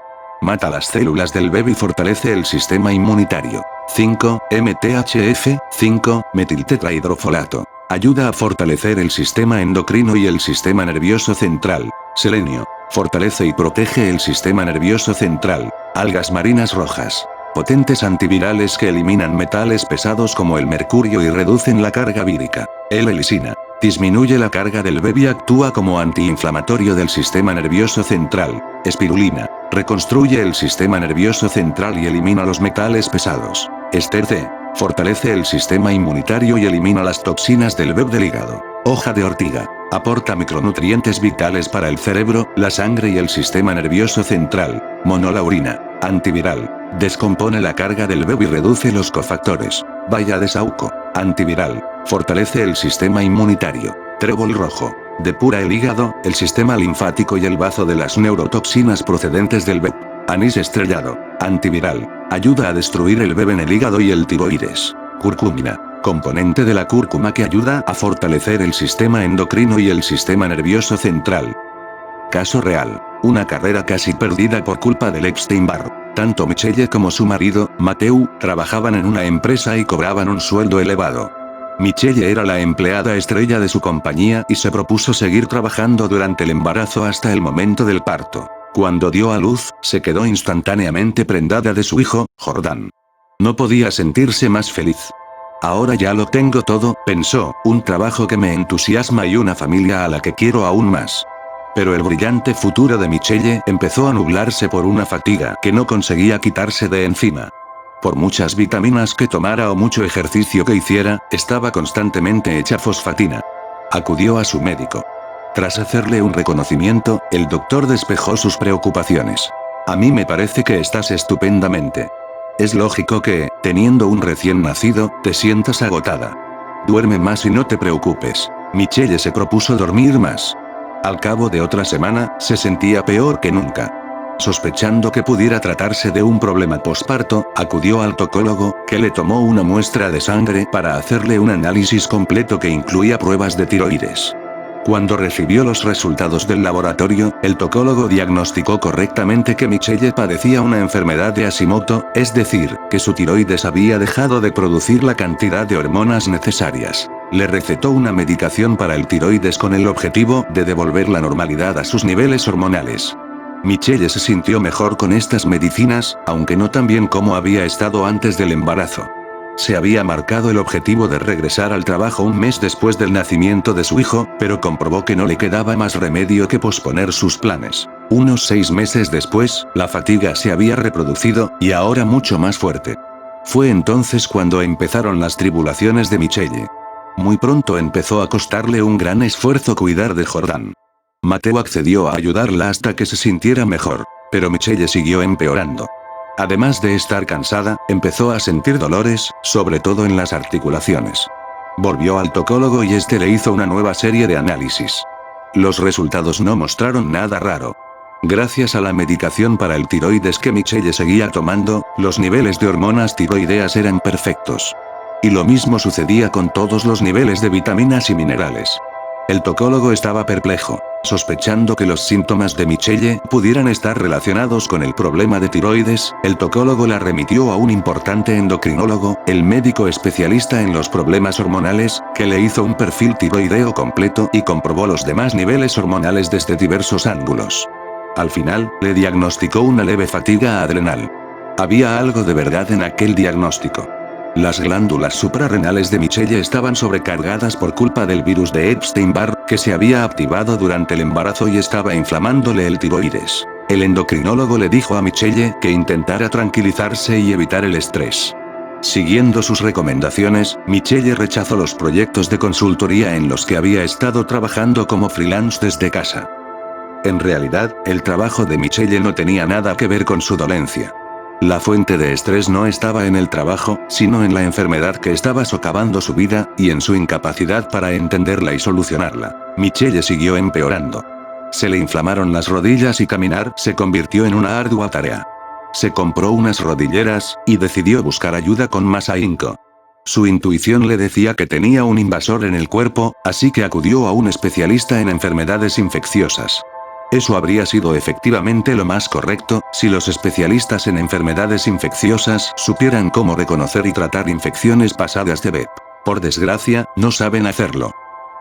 Mata las células del VIH y fortalece el sistema inmunitario. 5. MTHF, 5, metiltetrahidrofolato. Ayuda a fortalecer el sistema endocrino y el sistema nervioso central. Selenio. Fortalece y protege el sistema nervioso central. Algas marinas rojas. Potentes antivirales que eliminan metales pesados como el mercurio y reducen la carga vírica. L-lisina. Disminuye la carga del VIH y actúa como antiinflamatorio del sistema nervioso central. Espirulina. Reconstruye el sistema nervioso central y elimina los metales pesados. Ester C. Fortalece el sistema inmunitario y elimina las toxinas del VIH del hígado. Hoja de ortiga. Aporta micronutrientes vitales para el cerebro, la sangre y el sistema nervioso central. Monolaurina. Antiviral. Descompone la carga del VIH y reduce los cofactores. Baya de saúco. Antiviral. Fortalece el sistema inmunitario. Trébol rojo. Depura el hígado, el sistema linfático y el bazo de las neurotoxinas procedentes del VIH. Anís estrellado. Antiviral. Ayuda a destruir el VIH en el hígado y el tiroides. Curcumina. componente de la cúrcuma que ayuda a fortalecer el sistema endocrino y el sistema nervioso central. Caso real. Una carrera casi perdida por culpa del Epstein-Barr. Tanto Michelle como su marido, Matthew, trabajaban en una empresa y cobraban un sueldo elevado. Michelle era la empleada estrella de su compañía y se propuso seguir trabajando durante el embarazo hasta el momento del parto. Cuando dio a luz, se quedó instantáneamente prendada de su hijo, Jordan. No podía sentirse más feliz. Ahora ya lo tengo todo, pensó, un trabajo que me entusiasma y una familia a la que quiero aún más. Pero el brillante futuro de Michelle empezó a nublarse por una fatiga que no conseguía quitarse de encima. Por muchas vitaminas que tomara o mucho ejercicio que hiciera, estaba constantemente hecha fosfatina. Acudió a su médico. Tras hacerle un reconocimiento, el doctor despejó sus preocupaciones. A mí me parece que estás estupendamente. Es lógico que, teniendo un recién nacido, te sientas agotada. Duerme más y no te preocupes. Michelle se propuso dormir más. Al cabo de otra semana, se sentía peor que nunca. Sospechando que pudiera tratarse de un problema posparto, acudió al tocólogo, que le tomó una muestra de sangre para hacerle un análisis completo que incluía pruebas de tiroides. Cuando recibió los resultados del laboratorio, el tocólogo diagnosticó correctamente que Michelle padecía una enfermedad de Hashimoto, es decir, que su tiroides había dejado de producir la cantidad de hormonas necesarias. Le recetó una medicación para el tiroides con el objetivo de devolver la normalidad a sus niveles hormonales. Michelle se sintió mejor con estas medicinas, aunque no tan bien como había estado antes del embarazo. Se había marcado el objetivo de regresar al trabajo un mes después del nacimiento de su hijo, pero comprobó que no le quedaba más remedio que posponer sus planes. Unos 6 meses después, la fatiga se había reproducido, y ahora mucho más fuerte. Fue entonces cuando empezaron las tribulaciones de Michelle. Muy pronto empezó a costarle un gran esfuerzo cuidar de Jordan. Matthew accedió a ayudarla hasta que se sintiera mejor, pero Michelle siguió empeorando. Además de estar cansada, empezó a sentir dolores, sobre todo en las articulaciones. Volvió al tocólogo y este le hizo una nueva serie de análisis. Los resultados no mostraron nada raro. Gracias a la medicación para el tiroides que Michelle seguía tomando, los niveles de hormonas tiroideas eran perfectos. Y lo mismo sucedía con todos los niveles de vitaminas y minerales. El tocólogo estaba perplejo, sospechando que los síntomas de Michelle pudieran estar relacionados con el problema de tiroides. El tocólogo la remitió a un importante endocrinólogo, el médico especialista en los problemas hormonales, que le hizo un perfil tiroideo completo y comprobó los demás niveles hormonales desde diversos ángulos. Al final, le diagnosticó una leve fatiga adrenal. Había algo de verdad en aquel diagnóstico. Las glándulas suprarrenales de Michelle estaban sobrecargadas por culpa del virus de Epstein-Barr, que se había activado durante el embarazo y estaba inflamándole el tiroides. El endocrinólogo le dijo a Michelle que intentara tranquilizarse y evitar el estrés. Siguiendo sus recomendaciones, Michelle rechazó los proyectos de consultoría en los que había estado trabajando como freelance desde casa. En realidad, el trabajo de Michelle no tenía nada que ver con su dolencia. La fuente de estrés no estaba en el trabajo, sino en la enfermedad que estaba socavando su vida, y en su incapacidad para entenderla y solucionarla. Michelle siguió empeorando. Se le inflamaron las rodillas y caminar se convirtió en una ardua tarea. Se compró unas rodilleras, y decidió buscar ayuda con más ahínco. Su intuición le decía que tenía un invasor en el cuerpo, así que acudió a un especialista en enfermedades infecciosas. Eso habría sido efectivamente lo más correcto, si los especialistas en enfermedades infecciosas supieran cómo reconocer y tratar infecciones pasadas de VIH. Por desgracia, no saben hacerlo.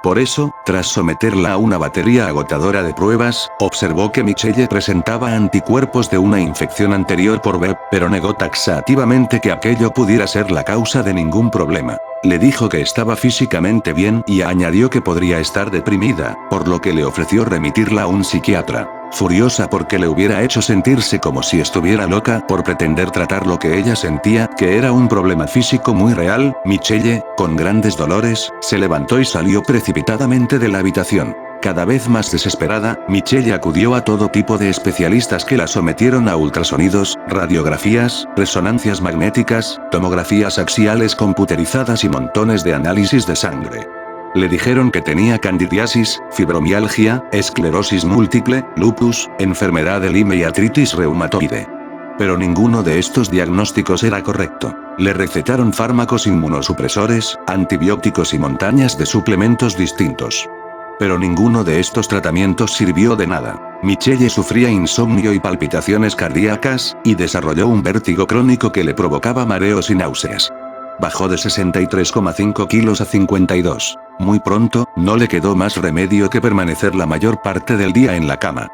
Por eso, tras someterla a una batería agotadora de pruebas, observó que Michelle presentaba anticuerpos de una infección anterior por VIH, pero negó taxativamente que aquello pudiera ser la causa de ningún problema. Le dijo que estaba físicamente bien y añadió que podría estar deprimida, por lo que le ofreció remitirla a un psiquiatra. Furiosa porque le hubiera hecho sentirse como si estuviera loca por pretender tratar lo que ella sentía, que era un problema físico muy real, Michelle, con grandes dolores, se levantó y salió precipitadamente de la habitación. Cada vez más desesperada, Michelle acudió a todo tipo de especialistas que la sometieron a ultrasonidos, radiografías, resonancias magnéticas, tomografías axiales computerizadas y montones de análisis de sangre. Le dijeron que tenía candidiasis, fibromialgia, esclerosis múltiple, lupus, enfermedad de Lyme y artritis reumatoide. Pero ninguno de estos diagnósticos era correcto. Le recetaron fármacos inmunosupresores, antibióticos y montañas de suplementos distintos. Pero ninguno de estos tratamientos sirvió de nada. Michelle sufría insomnio y palpitaciones cardíacas, y desarrolló un vértigo crónico que le provocaba mareos y náuseas. Bajó de 63,5 kilos a 52. Muy pronto, no le quedó más remedio que permanecer la mayor parte del día en la cama.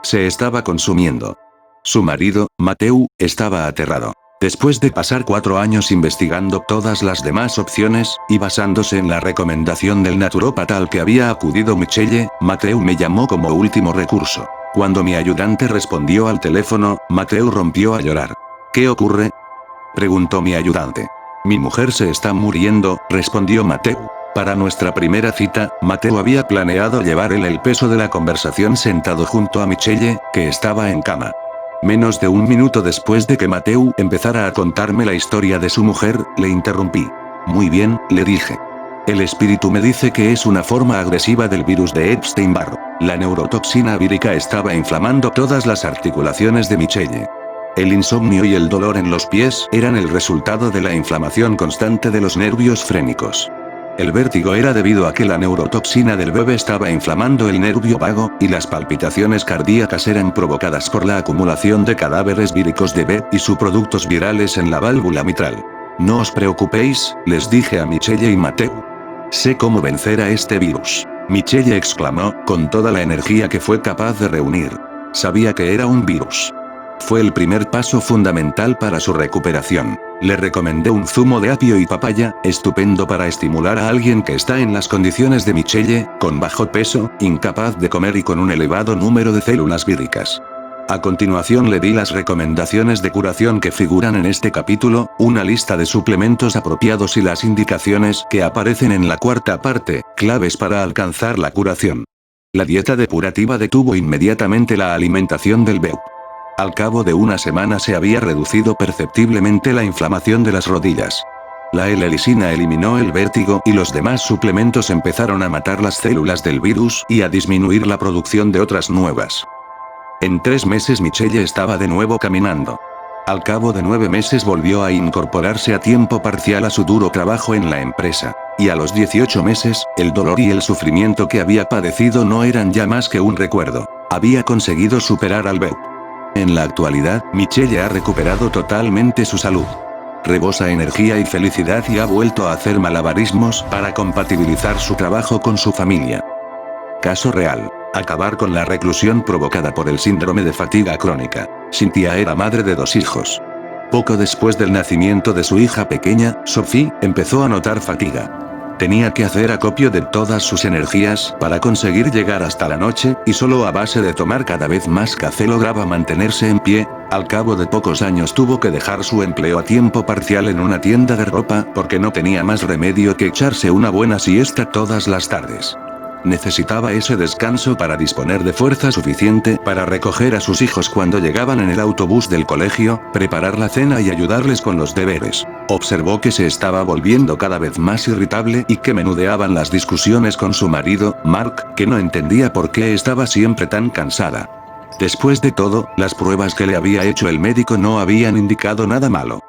Se estaba consumiendo. Su marido, Mateu, estaba aterrado. Después de pasar 4 años investigando todas las demás opciones, y basándose en la recomendación del naturópata al que había acudido Michelle, Mateu me llamó como último recurso. Cuando mi ayudante respondió al teléfono, Mateu rompió a llorar. ¿Qué ocurre?, preguntó mi ayudante. Mi mujer se está muriendo, respondió Mateu. Para nuestra primera cita, Mateu había planeado llevar él el peso de la conversación sentado junto a Michelle, que estaba en cama. Menos de un minuto después de que Mateu empezara a contarme la historia de su mujer, le interrumpí. Muy bien, le dije. El espíritu me dice que es una forma agresiva del virus de Epstein-Barr. La neurotoxina vírica estaba inflamando todas las articulaciones de Michelle. El insomnio y el dolor en los pies eran el resultado de la inflamación constante de los nervios frénicos. El vértigo era debido a que la neurotoxina del bebé estaba inflamando el nervio vago, y las palpitaciones cardíacas eran provocadas por la acumulación de cadáveres víricos de bebé y subproductos virales en la válvula mitral. No os preocupéis, les dije a Michelle y Mateu. Sé cómo vencer a este virus. Michelle exclamó, con toda la energía que fue capaz de reunir. Sabía que era un virus. Fue el primer paso fundamental para su recuperación. Le recomendé un zumo de apio y papaya, estupendo para estimular a alguien que está en las condiciones de Michelle, con bajo peso, incapaz de comer y con un elevado número de células víricas. A continuación le di las recomendaciones de curación que figuran en este capítulo, una lista de suplementos apropiados y las indicaciones que aparecen en la cuarta parte, claves para alcanzar la curación. La dieta depurativa detuvo inmediatamente la alimentación del bebé. Al cabo de una semana se había reducido perceptiblemente la inflamación de las rodillas. La L-lisina eliminó el vértigo y los demás suplementos empezaron a matar las células del virus y a disminuir la producción de otras nuevas. En 3 meses Michelle estaba de nuevo caminando. Al cabo de 9 meses volvió a incorporarse a tiempo parcial a su duro trabajo en la empresa. Y a los 18 meses, el dolor y el sufrimiento que había padecido no eran ya más que un recuerdo. Había conseguido superar al bebé. En la actualidad, Michelle ha recuperado totalmente su salud. Rebosa energía y felicidad y ha vuelto a hacer malabarismos para compatibilizar su trabajo con su familia. Caso real. Acabar con la reclusión provocada por el síndrome de fatiga crónica. Cynthia era madre de 2 hijos. Poco después del nacimiento de su hija pequeña, Sophie, empezó a notar fatiga. Tenía que hacer acopio de todas sus energías para conseguir llegar hasta la noche, y solo a base de tomar cada vez más café lograba mantenerse en pie. Al cabo de pocos años tuvo que dejar su empleo a tiempo parcial en una tienda de ropa porque no tenía más remedio que echarse una buena siesta todas las tardes. Necesitaba ese descanso para disponer de fuerza suficiente para recoger a sus hijos cuando llegaban en el autobús del colegio, preparar la cena y ayudarles con los deberes. Observó que se estaba volviendo cada vez más irritable y que menudeaban las discusiones con su marido, Mark, que no entendía por qué estaba siempre tan cansada. Después de todo, las pruebas que le había hecho el médico no habían indicado nada malo.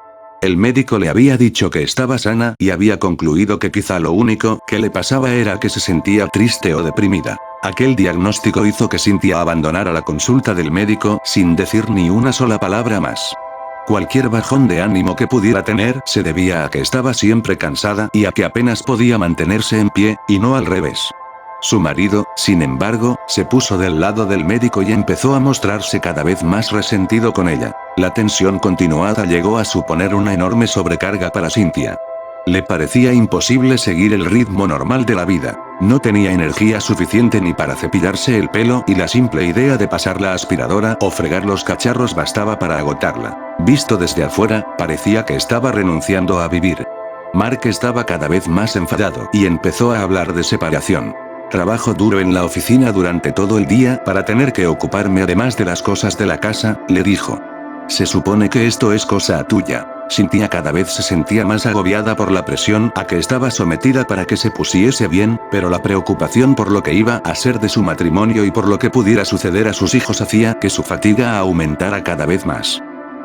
El médico le había dicho que estaba sana y había concluido que quizá lo único que le pasaba era que se sentía triste o deprimida. Aquel diagnóstico hizo que Cynthia abandonara la consulta del médico sin decir ni una sola palabra más. Cualquier bajón de ánimo que pudiera tener se debía a que estaba siempre cansada y a que apenas podía mantenerse en pie, y no al revés. Su marido, sin embargo, se puso del lado del médico y empezó a mostrarse cada vez más resentido con ella. La tensión continuada llegó a suponer una enorme sobrecarga para Cynthia. Le parecía imposible seguir el ritmo normal de la vida. No tenía energía suficiente ni para cepillarse el pelo y la simple idea de pasar la aspiradora o fregar los cacharros bastaba para agotarla. Visto desde afuera, parecía que estaba renunciando a vivir. Mark estaba cada vez más enfadado y empezó a hablar de separación. Trabajo duro en la oficina durante todo el día para tener que ocuparme además de las cosas de la casa, le dijo. Se supone que esto es cosa tuya. Cynthia cada vez se sentía más agobiada por la presión a que estaba sometida para que se pusiese bien, pero la preocupación por lo que iba a ser de su matrimonio y por lo que pudiera suceder a sus hijos hacía que su fatiga aumentara cada vez más.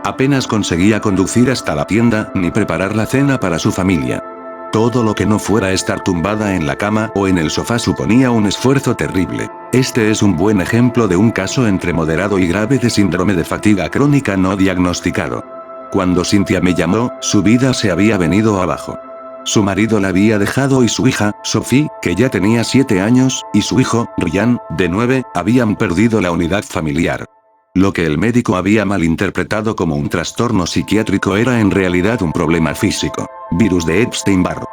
Apenas conseguía conducir hasta la tienda, ni preparar la cena para su familia. Todo lo que no fuera estar tumbada en la cama o en el sofá suponía un esfuerzo terrible. Este es un buen ejemplo de un caso entre moderado y grave de síndrome de fatiga crónica no diagnosticado. Cuando Cynthia me llamó, su vida se había venido abajo. Su marido la había dejado y su hija, Sophie, que ya tenía 7 años, y su hijo, Ryan, de 9, habían perdido la unidad familiar. Lo que el médico había malinterpretado como un trastorno psiquiátrico era en realidad un problema físico. Virus de Epstein-Barr.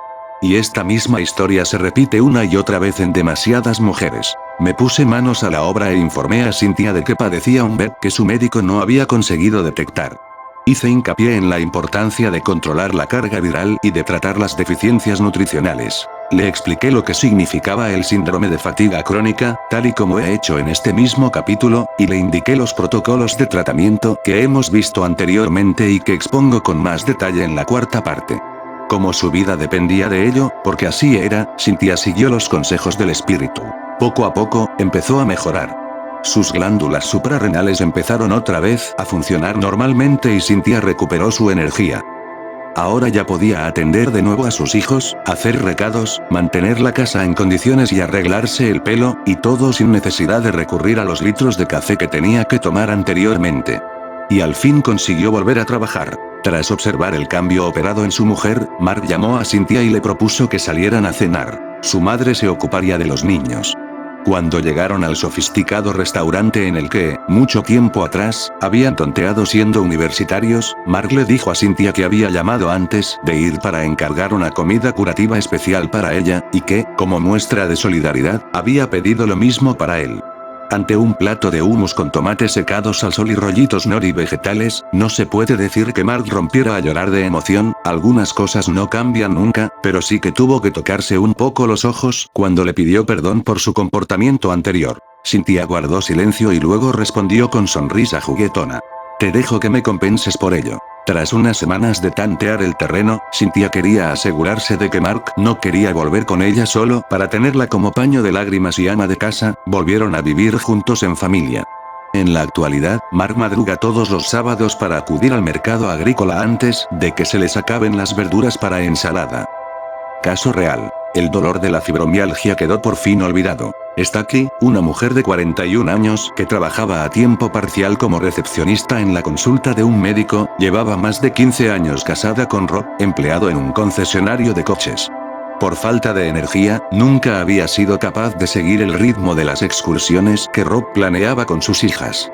Y esta misma historia se repite una y otra vez en demasiadas mujeres. Me puse manos a la obra e informé a Cynthia de que padecía un VET que su médico no había conseguido detectar. Hice hincapié en la importancia de controlar la carga viral y de tratar las deficiencias nutricionales. Le expliqué lo que significaba el síndrome de fatiga crónica, tal y como he hecho en este mismo capítulo, y le indiqué los protocolos de tratamiento que hemos visto anteriormente y que expongo con más detalle en la cuarta parte. Como su vida dependía de ello, porque así era, Cynthia siguió los consejos del espíritu. Poco a poco, empezó a mejorar. Sus glándulas suprarrenales empezaron otra vez a funcionar normalmente y Cynthia recuperó su energía. Ahora ya podía atender de nuevo a sus hijos, hacer recados, mantener la casa en condiciones y arreglarse el pelo, y todo sin necesidad de recurrir a los litros de café que tenía que tomar anteriormente. Y al fin consiguió volver a trabajar. Tras observar el cambio operado en su mujer, Mark llamó a Cynthia y le propuso que salieran a cenar. Su madre se ocuparía de los niños. Cuando llegaron al sofisticado restaurante en el que, mucho tiempo atrás, habían tonteado siendo universitarios, Mark le dijo a Cynthia que había llamado antes de ir para encargar una comida curativa especial para ella, y que, como muestra de solidaridad, había pedido lo mismo para él. Ante un plato de hummus con tomates secados al sol y rollitos nori vegetales, no se puede decir que Mark rompiera a llorar de emoción. Algunas cosas no cambian nunca, pero sí que tuvo que tocarse un poco los ojos cuando le pidió perdón por su comportamiento anterior. Cynthia guardó silencio y luego respondió con sonrisa juguetona. Te dejo que me compenses por ello. Tras unas semanas de tantear el terreno, Cynthia quería asegurarse de que Mark no quería volver con ella solo para tenerla como paño de lágrimas y ama de casa. Volvieron a vivir juntos en familia. En la actualidad, Mark madruga todos los sábados para acudir al mercado agrícola antes de que se les acaben las verduras para ensalada. Caso real. El dolor de la fibromialgia quedó por fin olvidado. Está aquí, una mujer de 41 años que trabajaba a tiempo parcial como recepcionista en la consulta de un médico, llevaba más de 15 años casada con Rob, empleado en un concesionario de coches. Por falta de energía, nunca había sido capaz de seguir el ritmo de las excursiones que Rob planeaba con sus hijas.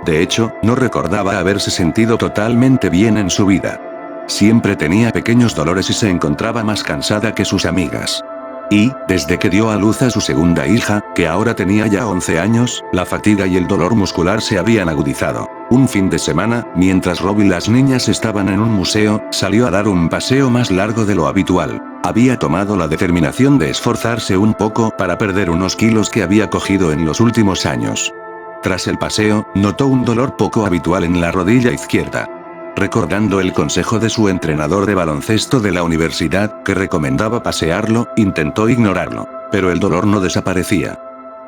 De hecho, no recordaba haberse sentido totalmente bien en su vida. Siempre tenía pequeños dolores y se encontraba más cansada que sus amigas. Y, desde que dio a luz a su segunda hija, que ahora tenía ya 11 años, la fatiga y el dolor muscular se habían agudizado. Un fin de semana, mientras Rob y las niñas estaban en un museo, salió a dar un paseo más largo de lo habitual. Había tomado la determinación de esforzarse un poco para perder unos kilos que había cogido en los últimos años. Tras el paseo, notó un dolor poco habitual en la rodilla izquierda. Recordando el consejo de su entrenador de baloncesto de la universidad, que recomendaba pasearlo, intentó ignorarlo. Pero el dolor no desaparecía.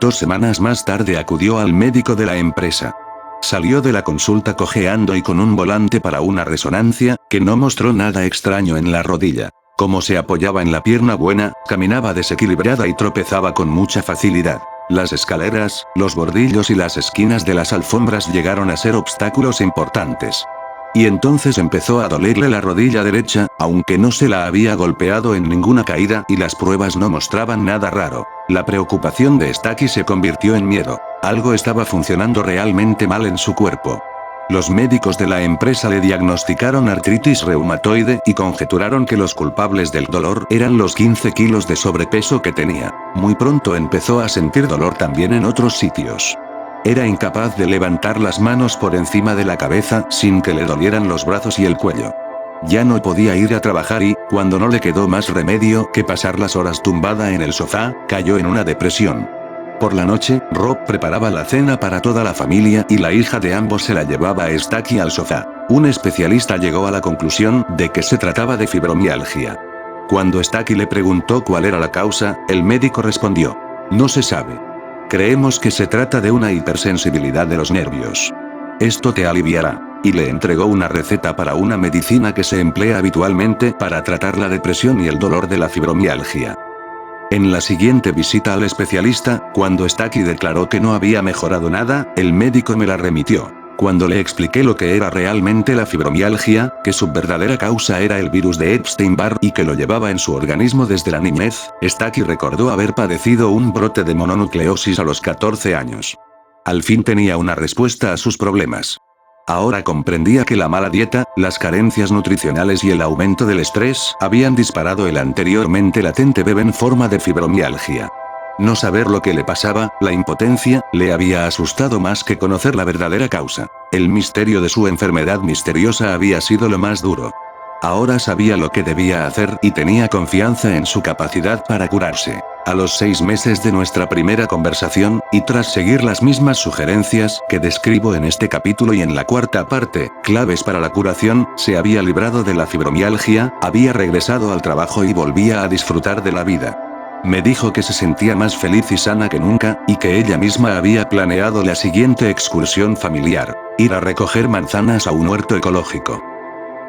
2 semanas más tarde acudió al médico de la empresa. Salió de la consulta cojeando y con un volante para una resonancia, que no mostró nada extraño en la rodilla. Como se apoyaba en la pierna buena, caminaba desequilibrada y tropezaba con mucha facilidad. Las escaleras, los bordillos y las esquinas de las alfombras llegaron a ser obstáculos importantes. Y entonces empezó a dolerle la rodilla derecha, aunque no se la había golpeado en ninguna caída y las pruebas no mostraban nada raro. La preocupación de Stacy se convirtió en miedo. Algo estaba funcionando realmente mal en su cuerpo. Los médicos de la empresa le diagnosticaron artritis reumatoide y conjeturaron que los culpables del dolor eran los 15 kilos de sobrepeso que tenía. Muy pronto empezó a sentir dolor también en otros sitios. Era incapaz de levantar las manos por encima de la cabeza sin que le dolieran los brazos y el cuello. Ya no podía ir a trabajar y, cuando no le quedó más remedio que pasar las horas tumbada en el sofá, cayó en una depresión. Por la noche, Rob preparaba la cena para toda la familia y la hija de ambos se la llevaba a Stacy al sofá. Un especialista llegó a la conclusión de que se trataba de fibromialgia. Cuando Stacy le preguntó cuál era la causa, el médico respondió: no se sabe. Creemos que se trata de una hipersensibilidad de los nervios. Esto te aliviará. y le entregó una receta para una medicina que se emplea habitualmente para tratar la depresión y el dolor de la fibromialgia. En la siguiente visita al especialista, cuando Stucky declaró que no había mejorado nada, el médico me la remitió. Cuando le expliqué lo que era realmente la fibromialgia, que su verdadera causa era el virus de Epstein-Barr y que lo llevaba en su organismo desde la niñez, Stucky recordó haber padecido un brote de mononucleosis a los 14 años. Al fin tenía una respuesta a sus problemas. Ahora comprendía que la mala dieta, las carencias nutricionales y el aumento del estrés habían disparado el anteriormente latente bebé en forma de fibromialgia. No saber lo que le pasaba, la impotencia, le había asustado más que conocer la verdadera causa. El misterio de su enfermedad misteriosa había sido lo más duro. Ahora sabía lo que debía hacer y tenía confianza en su capacidad para curarse. A los 6 meses de nuestra primera conversación, y tras seguir las mismas sugerencias que describo en este capítulo y en la cuarta parte, claves para la curación, se había librado de la fibromialgia, había regresado al trabajo y volvía a disfrutar de la vida. Me dijo que se sentía más feliz y sana que nunca, y que ella misma había planeado la siguiente excursión familiar: ir a recoger manzanas a un huerto ecológico.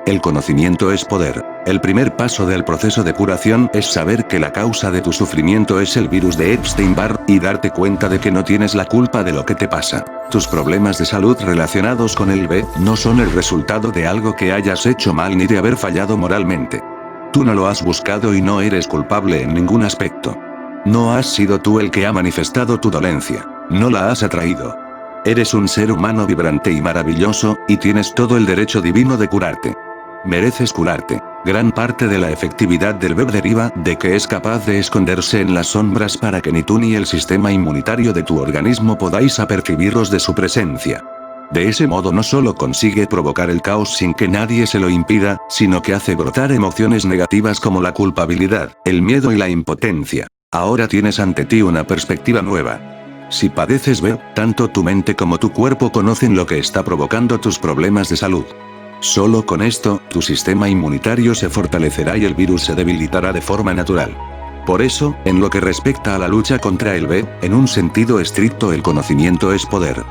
El conocimiento es poder. El primer paso del proceso de curación es saber que la causa de tu sufrimiento es el virus de Epstein-Barr, y darte cuenta de que no tienes la culpa de lo que te pasa. Tus problemas de salud relacionados con el VIH no son el resultado de algo que hayas hecho mal ni de haber fallado moralmente. Tú no lo has buscado y no eres culpable en ningún aspecto. No has sido tú el que ha manifestado tu dolencia. No la has atraído. Eres un ser humano vibrante y maravilloso, y tienes todo el derecho divino de curarte. Mereces curarte. Gran parte de la efectividad del VIH deriva de que es capaz de esconderse en las sombras para que ni tú ni el sistema inmunitario de tu organismo podáis apercibirlos de su presencia. De ese modo no solo consigue provocar el caos sin que nadie se lo impida, sino que hace brotar emociones negativas como la culpabilidad, el miedo y la impotencia. Ahora tienes ante ti una perspectiva nueva. Si padeces VIH, tanto tu mente como tu cuerpo conocen lo que está provocando tus problemas de salud. Solo con esto, tu sistema inmunitario se fortalecerá y el virus se debilitará de forma natural. Por eso, en lo que respecta a la lucha contra el VIH, en un sentido estricto el conocimiento es poder.